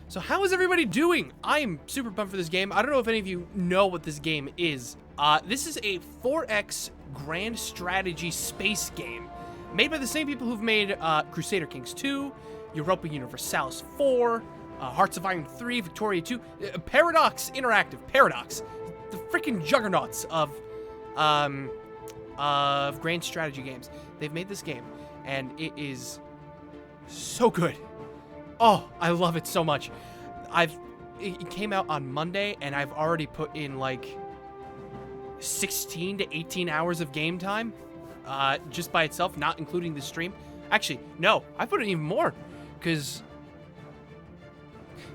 So how is everybody doing? I'm super pumped for this game. I don't know if any of you know what this game is. This is a 4X grand strategy space game made by the same people who've made Crusader Kings 2, Europa Universalis 4, Hearts of Iron 3, Victoria 2, Paradox Interactive, Paradox, the freaking juggernauts of grand strategy games. They've made this game, and it is so good. Oh, I love it so much. It came out on Monday, and I've already put in like 16 to 18 hours of game time, just by itself, not including the stream. Actually, no, I put in even more, because,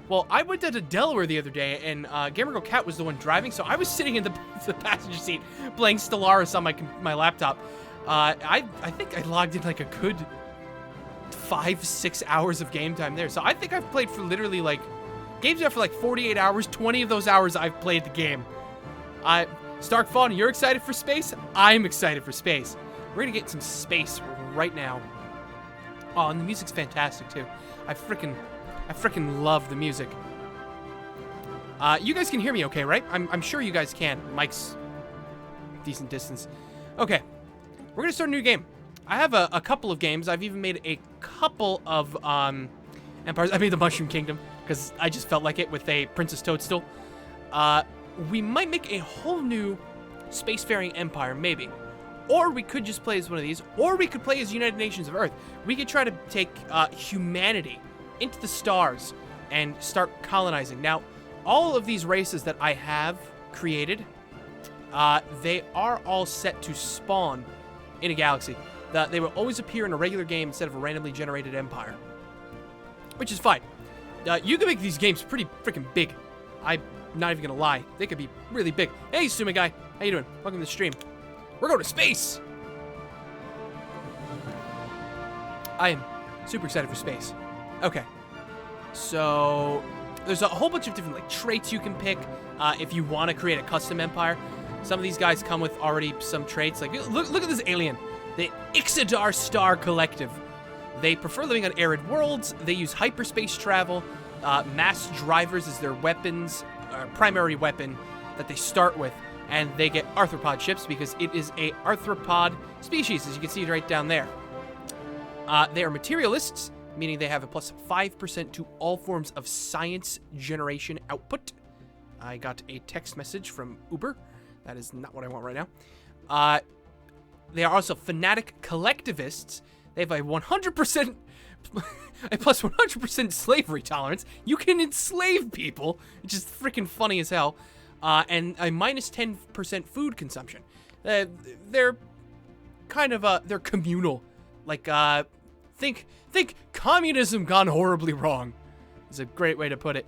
well, I went down to Delaware the other day, and Gamer Girl Cat was the one driving, so I was sitting in the passenger seat playing Stellaris on my laptop. I think I logged in like a good 5-6 hours of game time there. So I think I've played for literally like games there for like 48 hours. 20 of those hours I've played the game. Stark Fawn, you're excited for space? I'm excited for space. We're gonna get some space right now. Oh, and the music's fantastic too. I freaking love the music. You guys can hear me okay, right? I'm sure you guys can. Mike's decent distance. Okay, we're gonna start a new game. I have a couple of games. I've even made a couple of empires. I made the Mushroom Kingdom because I just felt like it with a Princess Toadstool. We might make a whole new spacefaring empire, maybe. Or we could just play as one of these. Or we could play as United Nations of Earth. We could try to take humanity into the stars and start colonizing. Now, all of these races that I have created, they are all set to spawn in a galaxy. They will always appear in a regular game instead of a randomly generated empire, which is fine. You can make these games pretty freaking big. I'm not even gonna lie. They could be really big. Hey, Suma Guy. How you doing? Welcome to the stream. We're going to space! I am super excited for space. Okay. So, there's a whole bunch of different like traits you can pick if you want to create a custom empire. Some of these guys come with already some traits. Like, look at this alien. The Ixodar Star Collective. They prefer living on arid worlds. They use hyperspace travel. Mass drivers as their weapons, primary weapon that they start with. And they get arthropod ships because it is a arthropod species, as you can see right down there. They are materialists, meaning they have a plus 5% to all forms of science generation output. I got a text message from Uber. That is not what I want right now. They are also fanatic collectivists. They have a 100%, a plus 100% slavery tolerance. You can enslave people, which is freaking funny as hell. And a minus 10% food consumption. They're kind of, they're communal. Like, think communism gone horribly wrong. Is a great way to put it.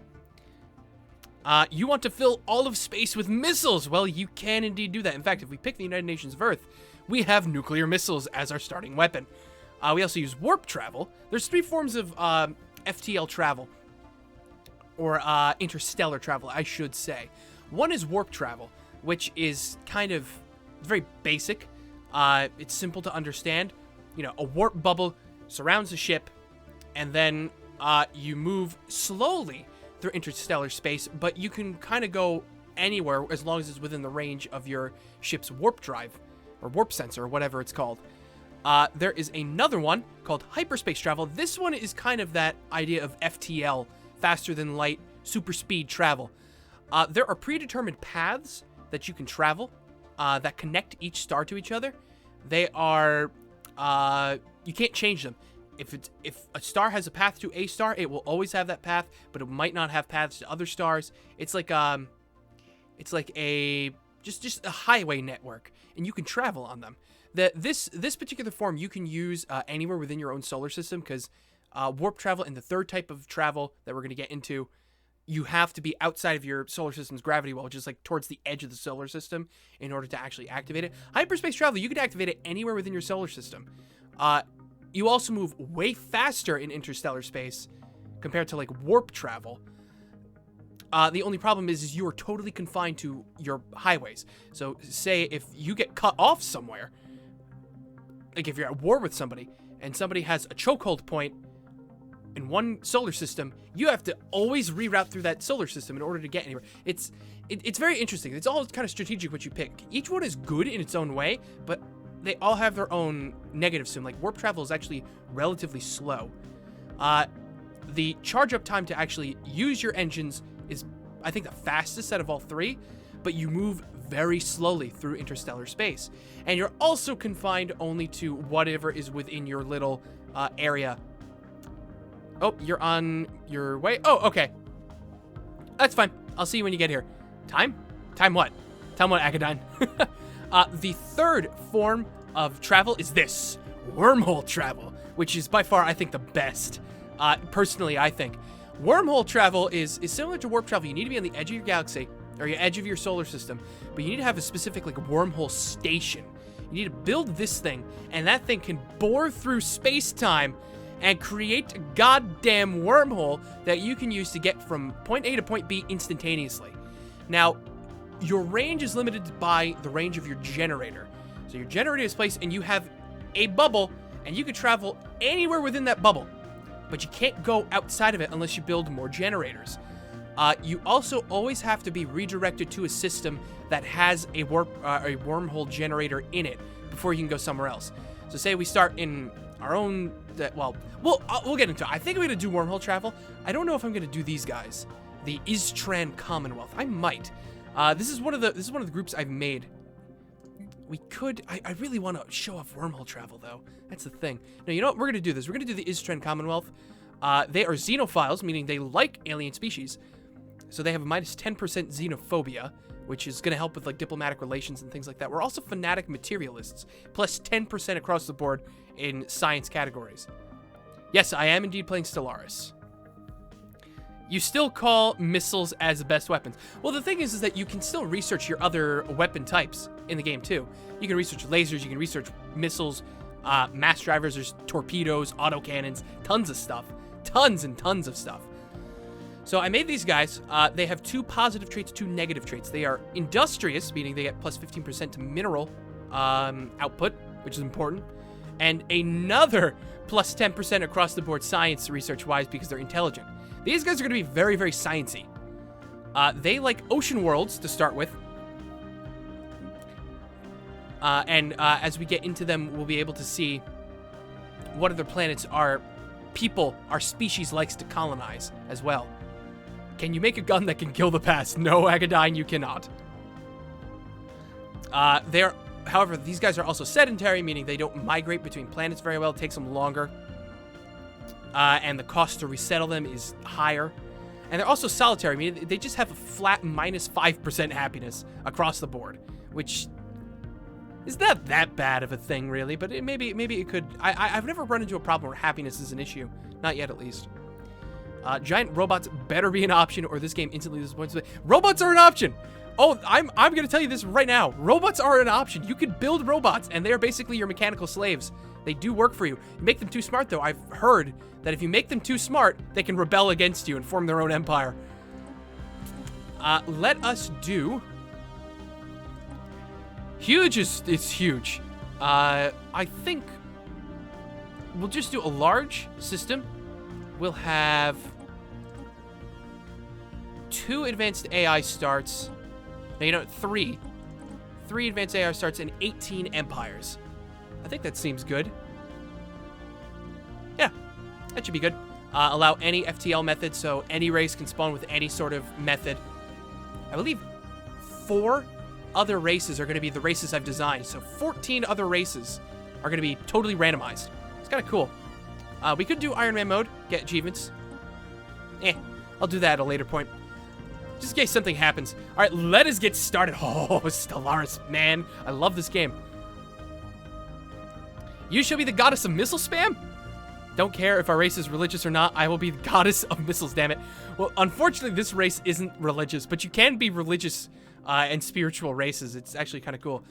You want to fill all of space with missiles. Well, you can indeed do that. In fact, if we pick the United Nations of Earth, we have nuclear missiles as our starting weapon. We also use warp travel. There's 3 forms of FTL travel, or interstellar travel, I should say. One is warp travel, which is kind of very basic. It's simple to understand. You know, a warp bubble surrounds the ship, and then you move slowly through interstellar space, but you can kind of go anywhere as long as it's within the range of your ship's warp drive, or warp sensor, or whatever it's called. There is another one called hyperspace travel. This one is kind of that idea of FTL, faster than light, super speed travel. There are predetermined paths that you can travel that connect each star to each other. They are, you can't change them. If a star has a path to a star, it will always have that path, but it might not have paths to other stars. It's like a just a highway network, and you can travel on them. This particular form you can use anywhere within your own solar system, because warp travel and the third type of travel that we're going to get into, you have to be outside of your solar system's gravity well, which is like towards the edge of the solar system in order to actually activate it. Hyperspace travel, you can activate it anywhere within your solar system. You also move way faster in interstellar space compared to like warp travel. The only problem is you are totally confined to your highways. So say if you get cut off somewhere, like if you're at war with somebody and somebody has a chokehold point in one solar system, you have to always reroute through that solar system in order to get anywhere. It's very interesting. It's all kind of strategic what you pick. Each one is good in its own way, but they all have their own negatives to them. Like warp travel is actually relatively slow. The charge up time to actually use your engines is, I think, the fastest out of all three, but you move very slowly through interstellar space. And you're also confined only to whatever is within your little area. Oh, you're on your way? Oh, okay. That's fine. I'll see you when you get here. Time? Time what? Time what, Agadine? The third form of travel is this. Wormhole travel, which is by far, I think, the best. Personally, I think. Wormhole travel is similar to warp travel. You need to be on the edge of your galaxy, or your edge of your solar system, but you need to have a specific, like, wormhole station. You need to build this thing, and that thing can bore through space-time and create a goddamn wormhole that you can use to get from point A to point B instantaneously. Now, your range is limited by the range of your generator. So your generator is placed, and you have a bubble, and you can travel anywhere within that bubble, but you can't go outside of it unless you build more generators. You also always have to be redirected to a system that has a wormhole generator in it before you can go somewhere else. So say we start in our own, we'll get into it. I think I'm gonna do wormhole travel. I don't know if I'm gonna do these guys, the Istran Commonwealth. I might. This is one of the groups I've made. We could. I really want to show off wormhole travel though. That's the thing. No, you know what? We're gonna do this. We're gonna do the Istran Commonwealth. They are xenophiles, meaning they like alien species. So they have a minus 10% xenophobia, which is going to help with like diplomatic relations and things like that. We're also fanatic materialists, plus 10% across the board in science categories. Yes, I am indeed playing Stellaris. You still call missiles as the best weapons. Well, the thing is that you can still research your other weapon types in the game too. You can research lasers, you can research missiles, mass drivers, there's torpedoes, autocannons, tons of stuff. Tons and tons of stuff. So I made these guys. They have 2 positive traits, 2 negative traits. They are industrious, meaning they get plus 15% to mineral output, which is important. And another plus 10% across the board science research-wise because they're intelligent. These guys are going to be very, very sciencey. They like ocean worlds to start with. As we get into them, we'll be able to see what other planets our species likes to colonize as well. Can you make a gun that can kill the past? No, Agadine, you cannot. However, these guys are also sedentary, meaning they don't migrate between planets very well. It takes them longer. And the cost to resettle them is higher. And they're also solitary, meaning they just have a flat minus 5% happiness across the board, which is not that bad of a thing, really, but maybe it could. I've never run into a problem where happiness is an issue. Not yet, at least. Giant robots better be an option, or this game instantly disappoints me. Robots are an option! Oh, I'm going to tell you this right now. Robots are an option. You can build robots, and they are basically your mechanical slaves. They do work for you. You make them too smart, though. I've heard that if you make them too smart, they can rebel against you and form their own empire. Let us do... Huge it's huge. I think we'll just do a large system. We'll have 2 advanced AI starts. No, you know, 3. 3 advanced AI starts and 18 empires. I think that seems good. Yeah, that should be good. Allow any FTL method, so any race can spawn with any sort of method. I believe 4 other races are going to be the races I've designed. So 14 other races are going to be totally randomized. It's kind of cool. We could do Iron Man mode, get achievements. I'll do that at a later point. Just in case something happens. All right, let us get started. Oh, Stellaris, man. I love this game. You shall be the goddess of missile spam? Don't care if our race is religious or not. I will be the goddess of missiles, damn it. Well, unfortunately, this race isn't religious, but you can be religious and spiritual races. It's actually kind of cool.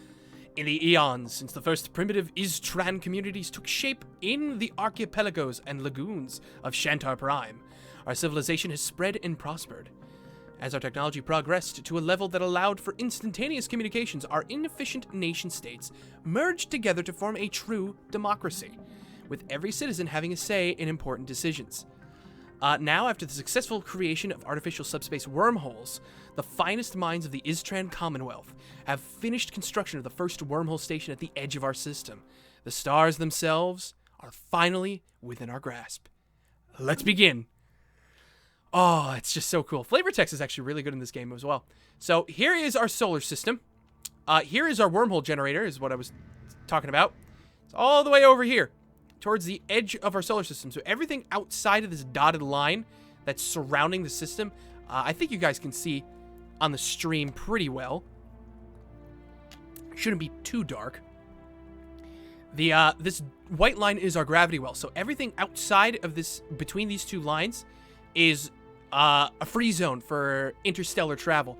In the eons, since the first primitive Istran communities took shape in the archipelagos and lagoons of Shantar Prime, our civilization has spread and prospered. As our technology progressed to a level that allowed for instantaneous communications, our inefficient nation-states merged together to form a true democracy, with every citizen having a say in important decisions. Now, after the successful creation of artificial subspace wormholes, the finest minds of the Istran Commonwealth have finished construction of the first wormhole station at the edge of our system. The stars themselves are finally within our grasp. Let's begin. Oh, it's just so cool. Flavor text is actually really good in this game as well. So here is our solar system. Here is our wormhole generator, is what I was talking about. It's all the way over here, towards the edge of our solar system. So everything outside of this dotted line that's surrounding the system, I think you guys can see on the stream pretty well. Shouldn't be too dark. This white line is our gravity well. So everything outside of this, between these two lines, is a free zone for interstellar travel,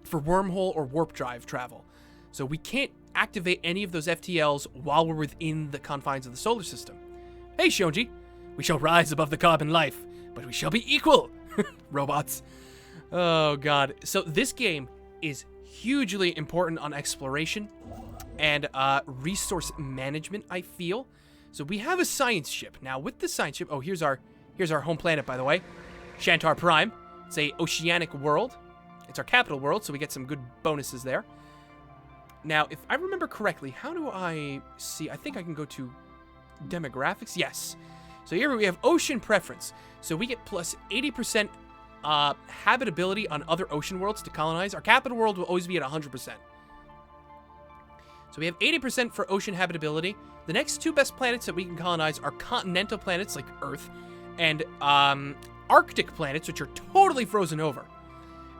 for wormhole or warp drive travel. So we can't activate any of those FTLs while we're within the confines of the solar system. Hey, Shonji, we shall rise above the carbon life, but we shall be equal. Robots. Oh, God. So this game is hugely important on exploration and resource management, I feel. So we have a science ship. Now, with the science ship... Oh, here's our home planet, by the way. Shantar Prime. It's a oceanic world. It's our capital world, so we get some good bonuses there. Now, if I remember correctly, how do I see? I think I can go to demographics. Yes. So here we have ocean preference. So we get plus 80% habitability on other ocean worlds to colonize. Our capital world will always be at 100%. So we have 80% for ocean habitability. The next two best planets that we can colonize are continental planets like Earth and Arctic planets, which are totally frozen over.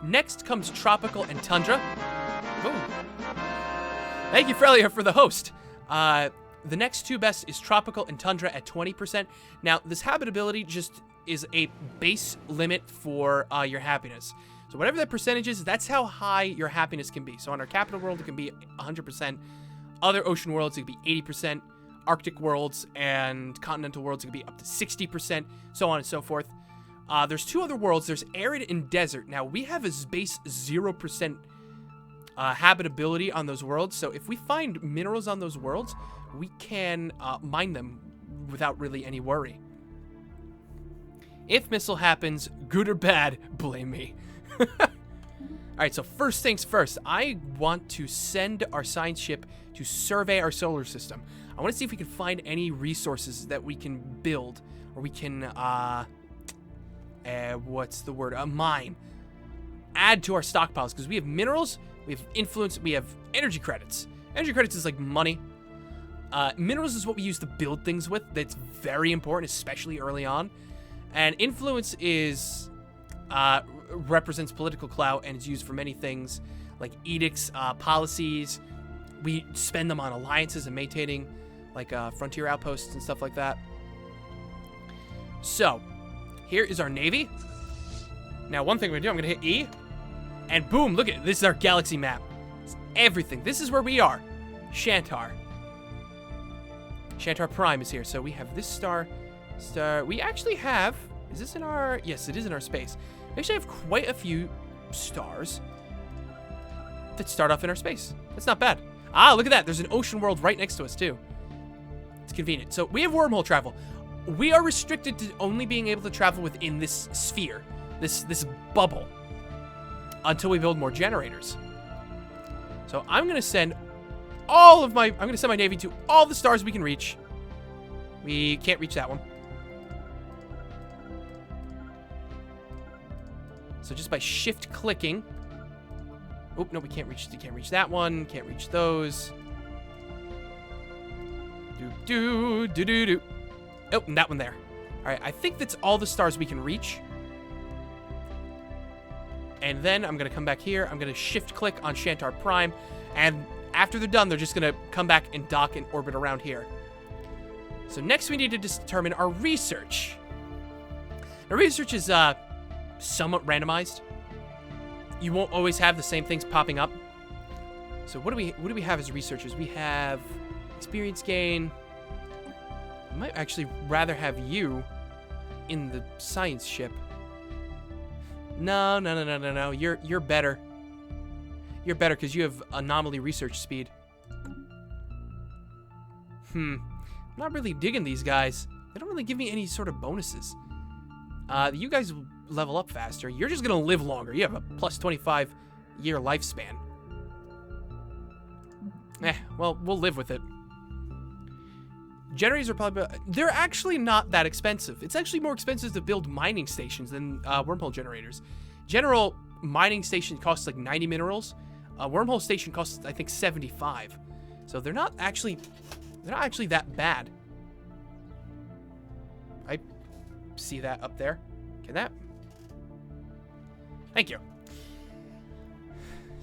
Next comes tropical and tundra. Oh. Thank you, Frelia, for the host. The next two best is tropical and tundra at 20%. Now, this habitability just is a base limit for your happiness. So whatever that percentage is, that's how high your happiness can be. So on our capital world, it can be 100%. Other ocean worlds, it can be 80%. Arctic worlds and continental worlds, it can be up to 60%, so on and so forth. There's two other worlds. There's arid and desert. Now, we have a base 0% habitability on those worlds. So if we find minerals on those worlds, we can mine them without really any worry. If missile happens, good or bad, blame me. Alright, so first things first. I want to send our science ship to survey our solar system. I want to see if we can find any resources that we can build, or we can, what's the word? Mine. Add to our stockpiles, because we have minerals, we have influence, we have energy credits. Energy credits is like money. Minerals is what we use to build things with. That's very important, especially early on. And influence is, represents political clout and is used for many things, like edicts, policies. We spend them on alliances and maintaining, like, frontier outposts and stuff like that. So, here is our navy. Now, one thing we're gonna do, I'm gonna hit E, and boom, look at it. This is our galaxy map. It's everything. This is where we are. Shantar. Shantar Prime is here. So we have this star. We actually have, is this in our, yes, it is in our space. We actually have quite a few stars that start off in our space. That's not bad. Ah, look at that. There's an ocean world right next to us, too. It's convenient. So we have wormhole travel. We are restricted to only being able to travel within this sphere, this bubble, until we build more generators. So I'm going to send I'm going to send my navy to all the stars we can reach. We can't reach that one. So just by shift clicking. Oh, no, we can't reach that one. Can't reach those. Do. Oh, and that one there. All right, I think that's all the stars we can reach. And then I'm going to come back here. I'm going to shift click on Shantar Prime. And after they're done, they're just going to come back and dock and orbit around here. So next we need to determine our research. Our research is somewhat randomized. You won't always have the same things popping up. So what do we have as researchers? We have experience gain. I might actually rather have you in the science ship. No. You're better. You're better because you have anomaly research speed. I'm not really digging these guys. They don't really give me any sort of bonuses. You guys will level up faster. You're just gonna live longer. You have a plus 25 year lifespan. Well, we'll live with it. Generators are probably... They're actually not that expensive. It's actually more expensive to build mining stations than wormhole generators. General mining station costs like 90 minerals. Wormhole station costs, I think, 75. So they're not actually that bad. I see that up there. Can that? Thank you.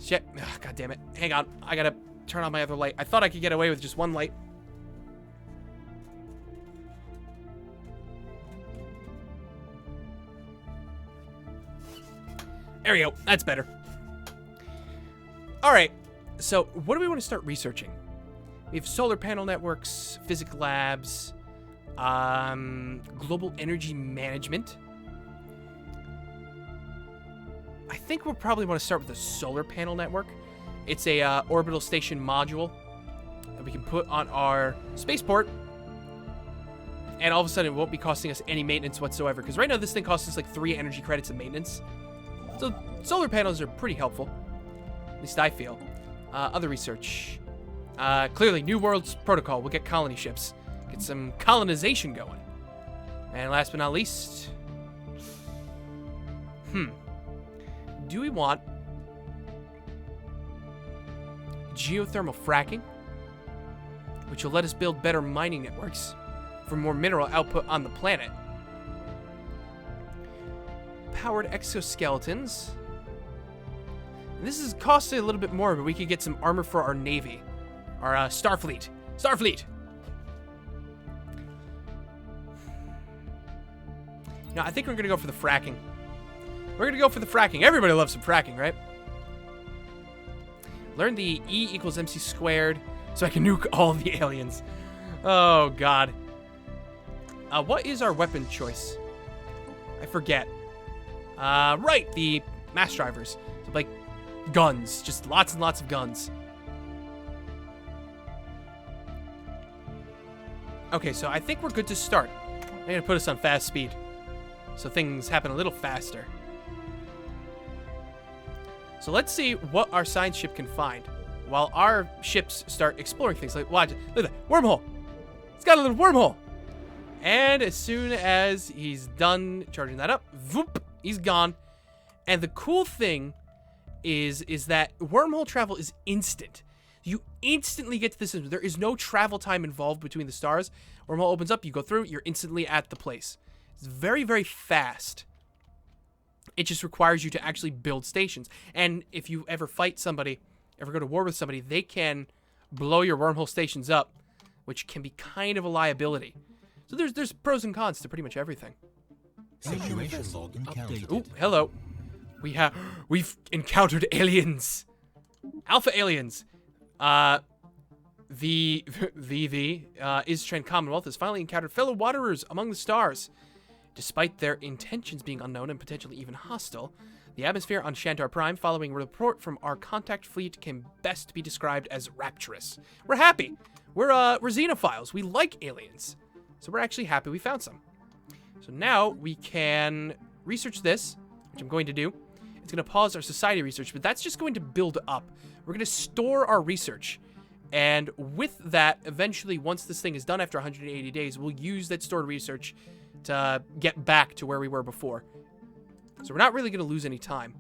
Shit. Ugh, God damn it. Hang on. I gotta turn on my other light. I thought I could get away with just one light. There we go. That's better. All right. So what do we want to start researching? We have solar panel networks, physics labs, global energy management. I think we'll probably want to start with the solar panel network. It's a orbital station module that we can put on our spaceport. And all of a sudden, it won't be costing us any maintenance whatsoever. Because right now, this thing costs us like 3 energy credits of maintenance. So solar panels are pretty helpful. At least I feel. Other research. Clearly, New World's protocol. We'll get colony ships. Get some colonization going. And last but not least... Do we want geothermal fracking, which will let us build better mining networks for more mineral output on the planet? Powered exoskeletons. And this is costing a little bit more, but we could get some armor for our navy, our Starfleet. Starfleet. No, I think we're gonna go for the fracking. We're gonna go for the fracking. Everybody loves some fracking, right? Learn the E equals MC squared so I can nuke all the aliens. Oh, God. What is our weapon choice? I forget. Right, the mass drivers. So, like, guns. Just lots and lots of guns. Okay, so I think we're good to start. I'm gonna put us on fast speed, so things happen a little faster. So let's see what our science ship can find while our ships start exploring things. Like, watch, look at that wormhole. It's got a little wormhole. And as soon as he's done charging that up, whoop, he's gone. And the cool thing is that wormhole travel is instant. You instantly get to the system. There is no travel time involved between the stars. Wormhole opens up, you go through, you're instantly at the place. It's very, very fast. It just requires you to actually build stations. And if you ever fight somebody, ever go to war with somebody, they can blow your wormhole stations up, which can be kind of a liability. So there's pros and cons to pretty much everything. Situation log updated. Ooh, hello. We've encountered aliens. Alpha aliens. The Istran Commonwealth has finally encountered fellow wanderers among the stars. Despite their intentions being unknown and potentially even hostile, the atmosphere on Shantar Prime following a report from our contact fleet can best be described as rapturous. We're happy. We're xenophiles. We like aliens. So we're actually happy we found some. So now we can research this, which I'm going to do. It's going to pause our society research, but that's just going to build up. We're going to store our research. And with that, eventually, once this thing is done after 180 days, we'll use that stored research to get back to where we were before. So we're not really going to lose any time.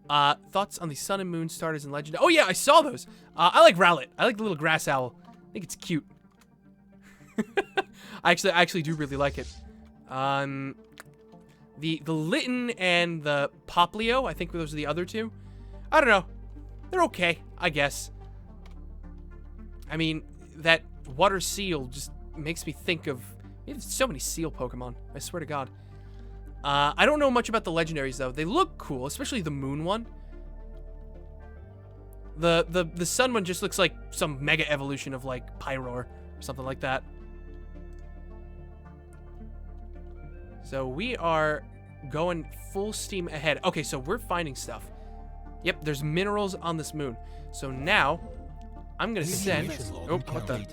Thoughts on the sun and moon, stars, and legend? Oh yeah, I saw those. I like Rowlet. I like the little grass owl. I think it's cute. I actually do really like it. The Litten and the Poplio, I think those are the other two. I don't know. They're okay, I guess. I mean, that water seal just makes me think of... There's so many seal Pokemon. I swear to God. I don't know much about the legendaries, though. They look cool, especially the moon one. The sun one just looks like some mega evolution of, like, Pyroar or something like that. So we are going full steam ahead. Okay, so we're finding stuff. Yep, there's minerals on this moon. So now, I'm going to send... Oh, what the...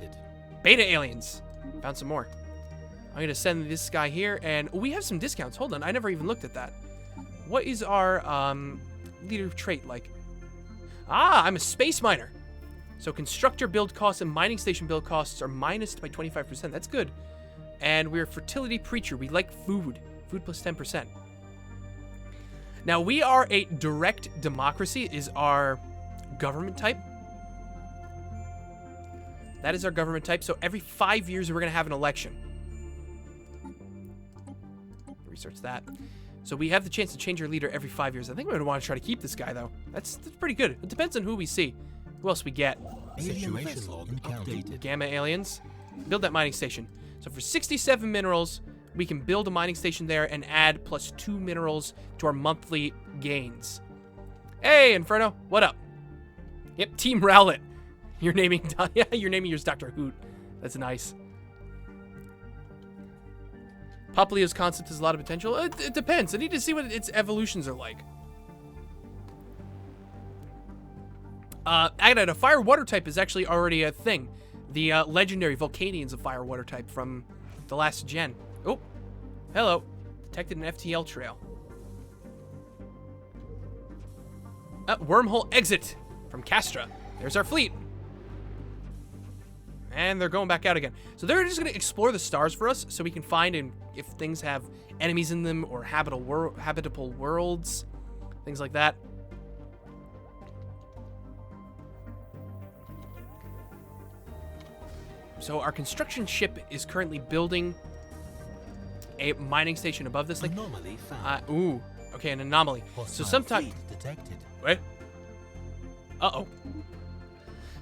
Beta aliens. Found some more. I'm going to send this guy here, and we have some discounts. Hold on, I never even looked at that. What is our leader trait like? Ah, I'm a space miner. So constructor build costs and mining station build costs are minused by 25%. That's good. And we're a fertility preacher. We like food. Food plus 10%. Now, we are a direct democracy is our government type. That is our government type. So every 5 years, we're going to have an election. Research that. So we have the chance to change our leader every 5 years. I think we're going to want to try to keep this guy, though. That's pretty good. It depends on who we see. Who else we get? Situation log updated. Gamma aliens. Build that mining station. So for 67 minerals, we can build a mining station there and add plus 2 minerals to our monthly gains. Hey, Inferno. What up? Yep, Team Rowlet. You're naming yours Dr. Hoot. That's nice. Poplio's concept has a lot of potential. It depends. I need to see what its evolutions are like. Agatha, fire water type is actually already a thing. The legendary Volcanians of fire water type from the last gen. Oh, hello. Detected an FTL trail. Wormhole exit from Castra. There's our fleet. And they're going back out again. So they're just going to explore the stars for us so we can find if things have enemies in them or habitable worlds, things like that. So our construction ship is currently building a mining station above this thing. Anomaly found. Ooh, okay, an anomaly. So sometimes... detected. Wait. Uh-oh.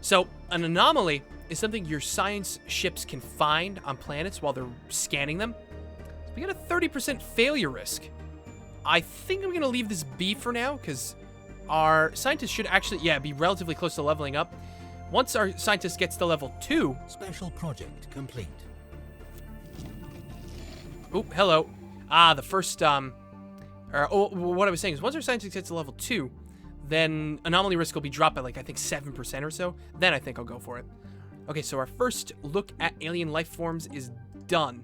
So an anomaly is something your science ships can find on planets while they're scanning them. We got a 30% failure risk. I think I'm going to leave this be for now because our scientists should actually, be relatively close to leveling up. Once our scientist gets to level 2... Special project complete. Oh, hello. The first, what I was saying is once our scientist gets to level 2, then anomaly risk will be dropped by, like, I think 7% or so. Then I think I'll go for it. Okay, so our first look at alien life forms is done.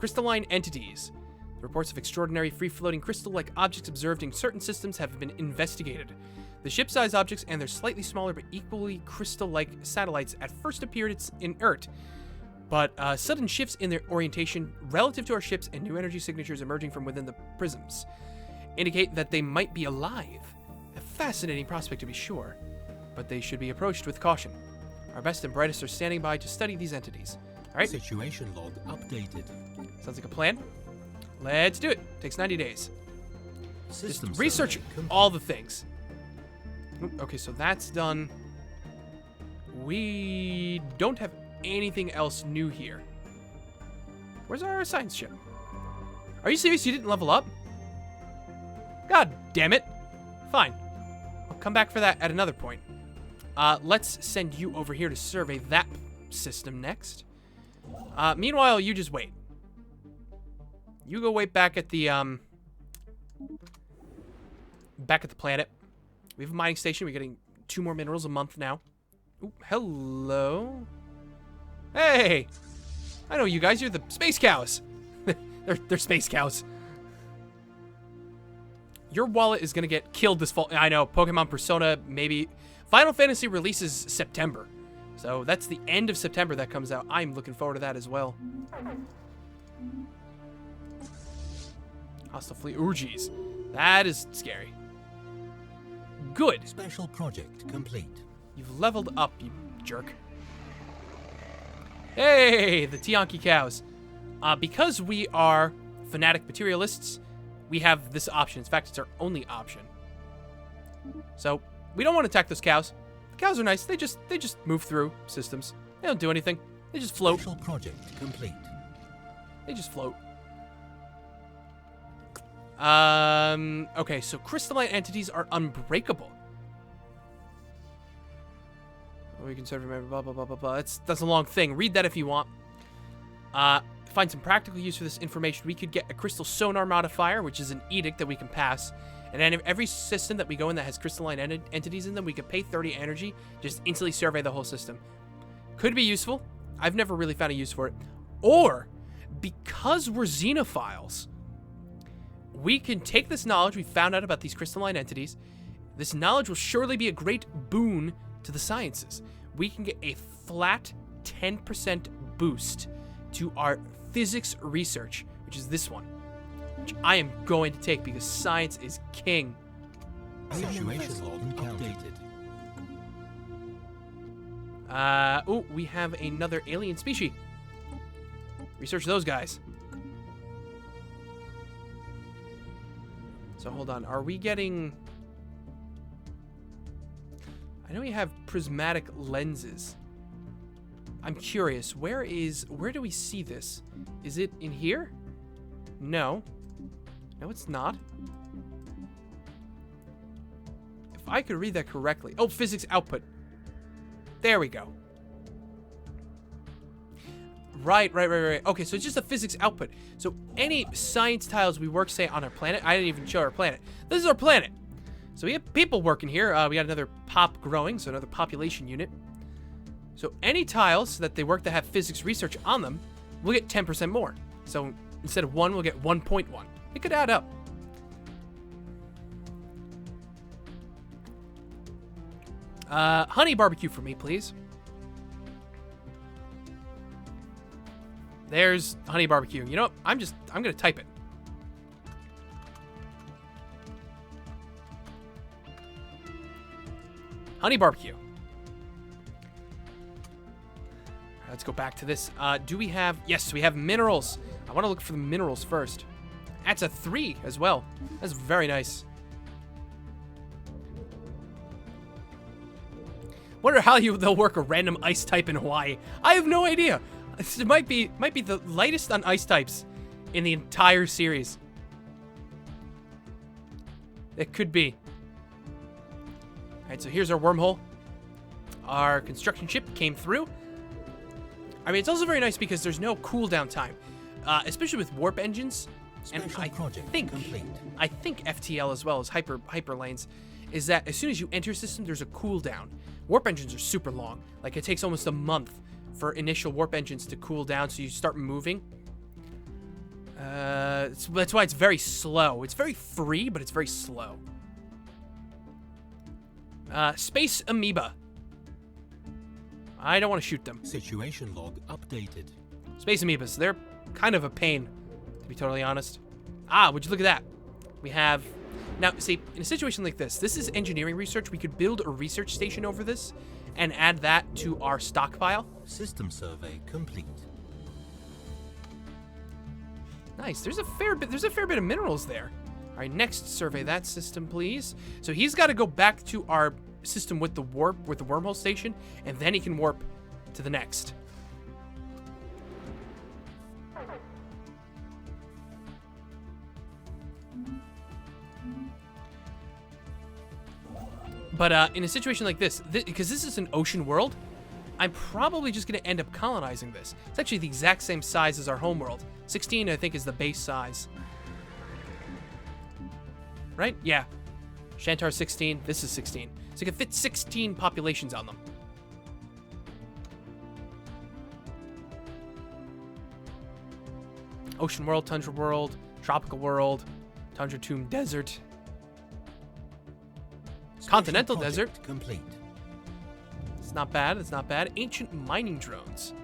Crystalline entities. The reports of extraordinary free-floating crystal-like objects observed in certain systems have been investigated. The ship-sized objects and their slightly smaller but equally crystal-like satellites at first appeared inert, but sudden shifts in their orientation relative to our ships and new energy signatures emerging from within the prisms indicate that they might be alive. A fascinating prospect to be sure, but they should be approached with caution. Our best and brightest are standing by to study these entities. All right? Situation log updated. Sounds like a plan. Let's do it. Takes 90 days. System Just research survey complete. all the things. Okay, so that's done. We don't have anything else new here. Where's our science ship? Are you serious? You didn't level up? God damn it. Fine. I'll come back for that at another point. Let's send you over here to survey that system next. Meanwhile, you just wait. You go wait back at the planet. We have a mining station. We're getting 2 more minerals a month now. Ooh, hello. Hey! I know you guys. You're the space cows. they're space cows. Your wallet is going to get killed this fall. I know. Pokemon Persona, maybe. Final Fantasy releases September. So that's the end of September that comes out. I'm looking forward to that as well. Hostile fleet. Ooh, geez. That is scary. Good. Special project complete. You've leveled up, you jerk. Hey, the Tianki cows. Because we are fanatic materialists, we have this option. In fact, it's our only option. So, we don't want to attack those cows. The cows are nice. They just move through systems. They don't do anything. They just float. Special project complete. They just float. Okay, so crystalline entities are unbreakable. We can sort of remember, blah, blah, blah, blah, blah. That's a long thing. Read that if you want. Find some practical use for this information. We could get a crystal sonar modifier, which is an edict that we can pass. And then every system that we go in that has crystalline entities in them, we could pay 30 energy, just instantly survey the whole system. Could be useful. I've never really found a use for it. Or because we're xenophiles, we can take this knowledge we found out about these crystalline entities. This knowledge will surely be a great boon to the sciences. We can get a flat 10% boost to our physics research, which is this one, which I am going to take because science is king. Situation log updated. Oh, we have another alien species. Research those guys. So hold on, are we getting... I know we have prismatic lenses. I'm curious, where do we see this? Is it in here? No. No, it's not. If I could read that correctly. Oh, physics output. There we go. Right. Okay, so it's just a physics output. So any science tiles we work, say, on our planet. I didn't even show our planet. This is our planet. So we have people working here. We got another pop growing, so another population unit. So any tiles that they work that have physics research on them, we'll get 10% more. So instead of 1, we'll get 1.1. It could add up. Honey barbecue for me, please. There's honey barbecue. You know what? I'm gonna type it. Honey barbecue. Let's go back to this. Do we have... Yes, we have minerals. I want to look for the minerals first. That's a 3 as well. That's very nice. Wonder how they'll work a random ice type in Hawaii. I have no idea. It might be the lightest on ice types in the entire series. It could be. Alright, so here's our wormhole. Our construction ship came through. I mean, it's also very nice because there's no cooldown time, especially with warp engines. And I think FTL as well as hyper lanes is that as soon as you enter a system, there's a cooldown. Warp engines are super long. Like, it takes almost a month for initial warp engines to cool down, so you start moving. That's why it's very slow. It's very free, but it's very slow. Space amoeba. I don't want to shoot them. Situation log updated. Space amoebas, they're kind of a pain, to be totally honest. Ah, would you look at that? We have... Now, see, in a situation like this is engineering research. We could build a research station over this and add that to our stockpile. System survey complete. Nice. There's a fair bit of minerals there. All right, next survey that system, please. So he's got to go back to our system with the wormhole station, and then he can warp to the next. But in a situation like this, because this is an ocean world, I'm probably just going to end up colonizing this. It's actually the exact same size as our homeworld. 16, I think, is the base size. Right? Yeah. Shantar 16, this is 16. So you can fit 16 populations on them. Ocean world, tundra world, tropical world, tundra tomb desert. Continental desert. Complete. It's not bad. It's not bad. Ancient mining drones.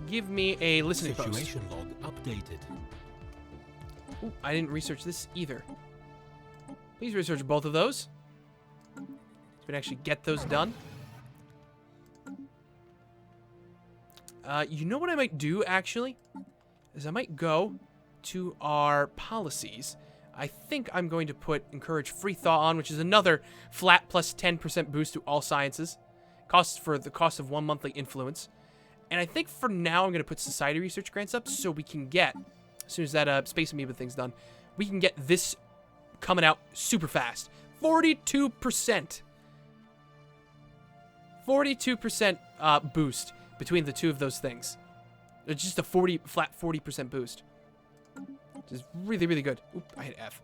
Give me a listening post. Situation log updated. Ooh, I didn't research this either. Please research both of those. So we can actually get those done. You know what I might do, actually? Is I might go to our policies. I think I'm going to encourage free thought on, which is another flat plus 10% boost to all sciences. Costs for the cost of 1 monthly influence. And I think for now I'm going to put society research grants up so we can get, as soon as that space amoeba thing's done, we can get this coming out super fast. 42%. 42% boost between the two of those things. It's just a flat 40% boost. Which is really, really good. Oop, I hit F.